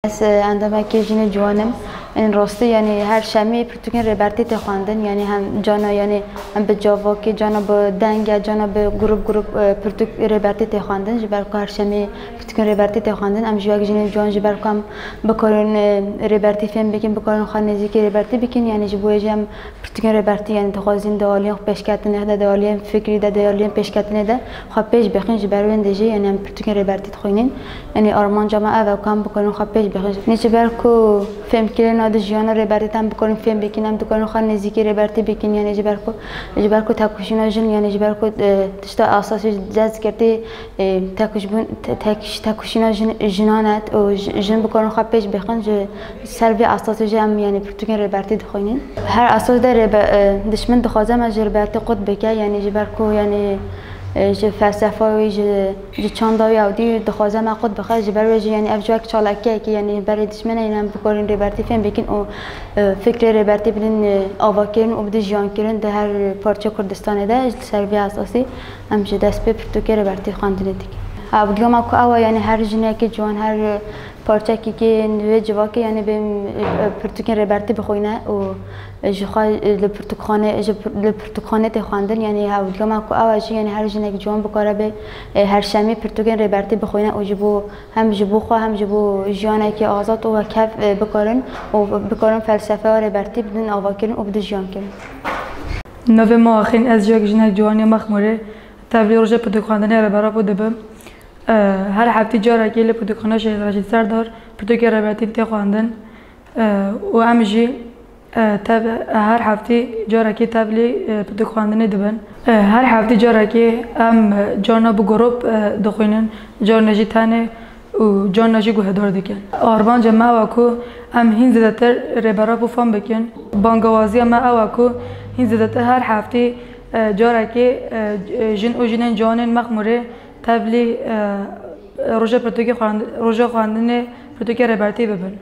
بس عندما كيجيني جوانم این راستی یعنی هر شمی پرتوکن ربرتی تخواندن یعنی هم جانا یعنی هم به جاوا که جانا به دنگ جانا به گروپ پرتوک ربرتی تخواندن جبر که هر شمی پرتوکن ربرتی تخواندن ام جوک جین جوان جبر کم بکارن ربرتی فهم بکن بکارن خانزی که ربرتی بکن یعنی جبوی جم پرتوکن ربرتی یعنی تخوازین دالیان پیشکتنه ده دالیان فکری ده دالیان پیشکتنه ده خب پیش بخین جبر وندجی یعنی هم پرتوکن ربرتی تخوینین یعنی آرمان جماعه و کم بکارن خب پیش بخین نیچه بر کو فهم کردن آد جیانا ربرتی هم بکنیم فهم بکنیم دکان خان نزدیکی ربرتی بکنیم یعنی جبر کو تکوشینا جن یعنی جبر کو تشتا اساسی جز کرده تکوشینا جنانت و جن بکنیم خب پیش بخن ج سربی اساسی جم یعنی پرتوکن ربرتی دخوینین هر اساس در دشمن دخوازم از ربرتی قد بکه یعنی جبر کو یعنی ج فلسفه و ج چنداوی عودی دخوازه ما قد بخیر جبر و یعنی افجوک چالاکه که یعنی برای دشمن اینم بکارین ربرتی فهم بکن و فکر ربرتی بدین آواکرین و بدین جان کردن در هر پارچه کردستان ده سربی اساسی همچه دست به پرتوکن ربرتی خواندنه دیگه. ابدیام اکو آوا یعنی هر جنه که جوان هر پارچه که نوی جواکی یعنی به پرتوکن ربرتی بخوینه و جخای لپرتوکانه تخواندن یعنی ابدیام اکو آوا یعنی هر جنه که جوان بکاره به هر شمی پرتوکن ربرتی بخوینه و جبو هم جبو خو هم جبو جانه که آزاد و کف بکارن و بکارن فلسفه و ربرتی بدون آواکرین و بدون جان کردن. نوی ما آخرین از جوک جنه جوانی مخموره تبلیغ روزه پرتوکاندنی ربرا بوده بم هر هفته جاره که لپرتوکانه شهید رشید سردار پرتوکن ربرتی تخواندن و همجی هر هفته جاره که تبلیغ پرتوکاندنی دبن هر هفته جاره که هم جانا بو گروپ دخوینن جان نجی تنه و جان نجی گوهدار دکن آرمان جمع واکو هم هین زدتر ربرا بو فهم بکن بانگوازی هم واکو هین زدتر هر هفته جاره که جن و جنن جانن مخموره تبلیغ روزه پرتوکن خواندن پرتوکن ربرتی ببن.